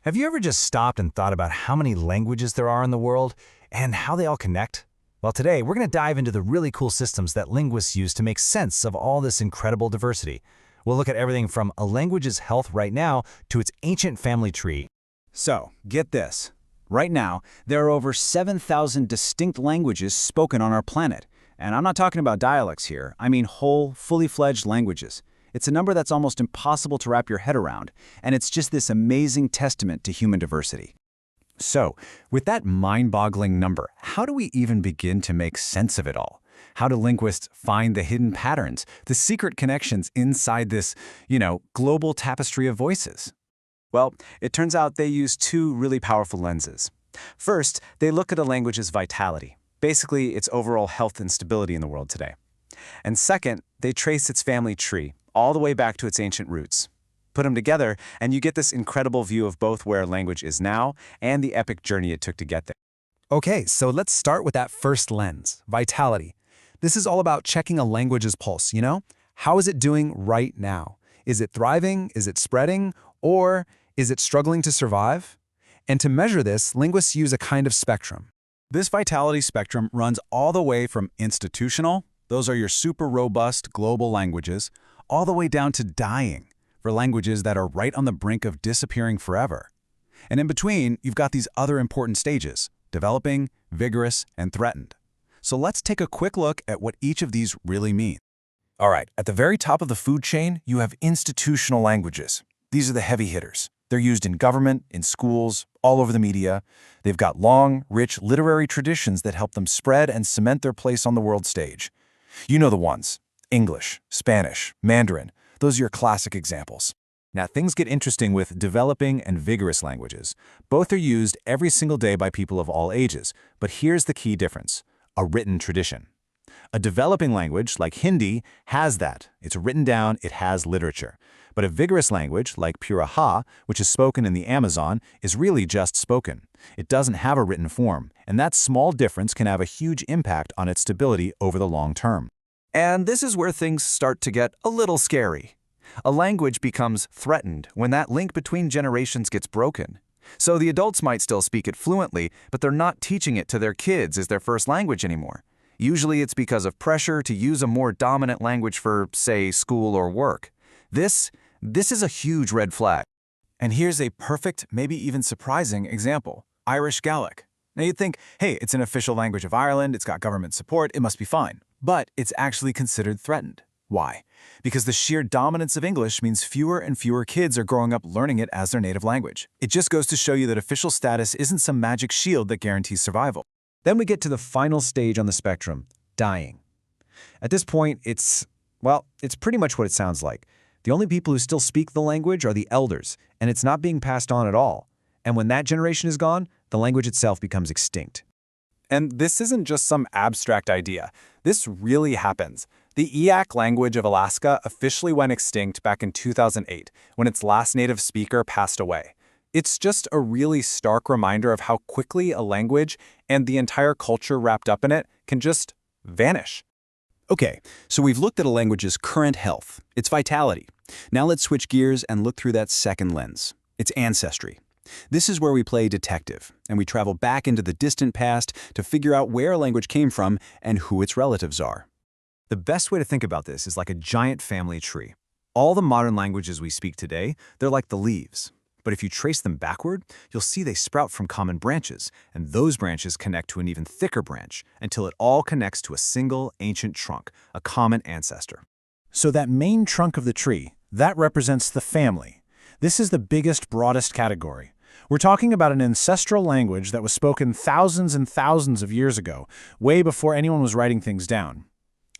Have you ever just stopped and thought about how many languages there are in the world and how they all connect? Well, today we're going to dive into the really cool systems that linguists use to make sense of all this incredible diversity. We'll look at everything from a language's health right now to its ancient family tree. So, get this. Right now, there are over 7,000 distinct languages spoken on our planet. And I'm not talking about dialects here. I mean whole, fully fledged languages. It's a number that's almost impossible to wrap your head around, and it's just this amazing testament to human diversity. So, with that mind-boggling number, how do we even begin to make sense of it all? How do linguists find the hidden patterns, the secret connections inside this, global tapestry of voices? Well, it turns out they use two really powerful lenses. First, they look at a language's vitality, basically its overall health and stability in the world today. And second, they trace its family tree, all the way back to its ancient roots. Put them together, and you get this incredible view of both where a language is now and the epic journey it took to get there. Okay, so let's start with that first lens, vitality. This is all about checking a language's pulse, How is it doing right now? Is it thriving? Is it spreading? Or is it struggling to survive? And to measure this, linguists use a kind of spectrum. This vitality spectrum runs all the way from institutional, those are your super robust global languages, all the way down to dying, for languages that are right on the brink of disappearing forever. And in between, you've got these other important stages, developing, vigorous, and threatened. So let's take a quick look at what each of these really mean. All right, at the very top of the food chain, you have institutional languages. These are the heavy hitters. They're used in government, in schools, all over the media. They've got long, rich literary traditions that help them spread and cement their place on the world stage. You know the ones. English, Spanish, Mandarin, those are your classic examples. Now, things get interesting with developing and vigorous languages. Both are used every single day by people of all ages, but here's the key difference: a written tradition. A developing language, like Hindi, has that. It's written down, it has literature. But a vigorous language, like Puraha, which is spoken in the Amazon, is really just spoken. It doesn't have a written form, and that small difference can have a huge impact on its stability over the long term. And this is where things start to get a little scary. A language becomes threatened when that link between generations gets broken. So the adults might still speak it fluently, but they're not teaching it to their kids as their first language anymore. Usually it's because of pressure to use a more dominant language for, say, school or work. This is a huge red flag. And here's a perfect, maybe even surprising example: Irish Gaelic. Now you'd think, hey, it's an official language of Ireland, it's got government support, it must be fine. But it's actually considered threatened. Why? Because the sheer dominance of English means fewer and fewer kids are growing up learning it as their native language. It just goes to show you that official status isn't some magic shield that guarantees survival. Then we get to the final stage on the spectrum, dying. At this point, it's pretty much what it sounds like. The only people who still speak the language are the elders, and it's not being passed on at all. And when that generation is gone, the language itself becomes extinct. And this isn't just some abstract idea. This really happens. The Eyak language of Alaska officially went extinct back in 2008, when its last native speaker passed away. It's just a really stark reminder of how quickly a language and the entire culture wrapped up in it can just vanish. Okay, so we've looked at a language's current health, its vitality. Now let's switch gears and look through that second lens, its ancestry. This is where we play detective, and we travel back into the distant past to figure out where a language came from and who its relatives are. The best way to think about this is like a giant family tree. All the modern languages we speak today, they're like the leaves. But if you trace them backward, you'll see they sprout from common branches, and those branches connect to an even thicker branch until it all connects to a single ancient trunk, a common ancestor. So that main trunk of the tree, that represents the family. This is the biggest, broadest category. We're talking about an ancestral language that was spoken thousands and thousands of years ago, way before anyone was writing things down.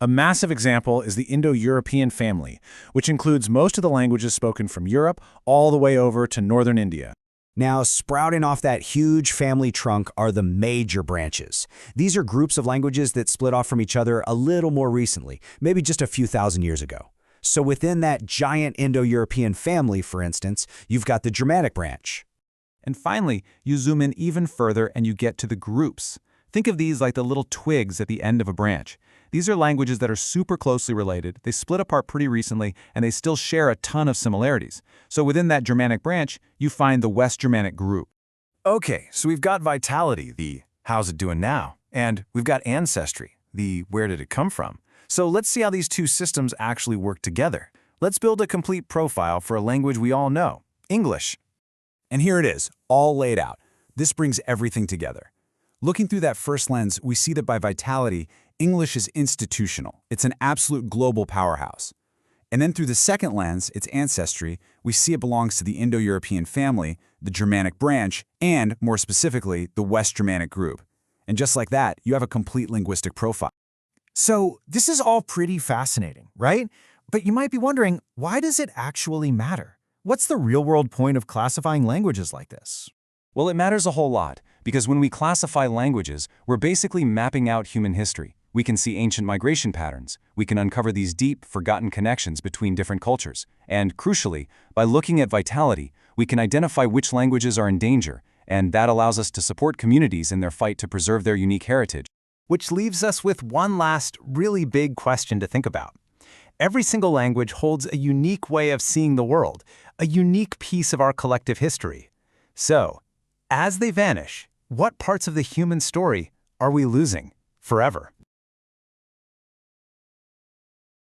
A massive example is the Indo-European family, which includes most of the languages spoken from Europe all the way over to northern India. Now, sprouting off that huge family trunk are the major branches. These are groups of languages that split off from each other a little more recently, maybe just a few thousand years ago. So within that giant Indo-European family, for instance, you've got the Germanic branch. And finally, you zoom in even further and you get to the groups. Think of these like the little twigs at the end of a branch. These are languages that are super closely related, they split apart pretty recently, and they still share a ton of similarities. So within that Germanic branch, you find the West Germanic group. Okay, so we've got vitality, the how's it doing now, and we've got ancestry, the where did it come from. So let's see how these two systems actually work together. Let's build a complete profile for a language we all know, English. And here it is, all laid out. This brings everything together. Looking through that first lens, we see that by vitality, English is institutional. It's an absolute global powerhouse. And then through the second lens, its ancestry, we see it belongs to the Indo-European family, the Germanic branch, and, more specifically, the West Germanic group. And just like that, you have a complete linguistic profile. So this is all pretty fascinating, right? But you might be wondering, why does it actually matter? What's the real-world point of classifying languages like this? Well, it matters a whole lot, because when we classify languages, we're basically mapping out human history. We can see ancient migration patterns. We can uncover these deep, forgotten connections between different cultures. And, crucially, by looking at vitality, we can identify which languages are in danger, and that allows us to support communities in their fight to preserve their unique heritage. Which leaves us with one last, really big question to think about. Every single language holds a unique way of seeing the world, a unique piece of our collective history. So, as they vanish, what parts of the human story are we losing forever?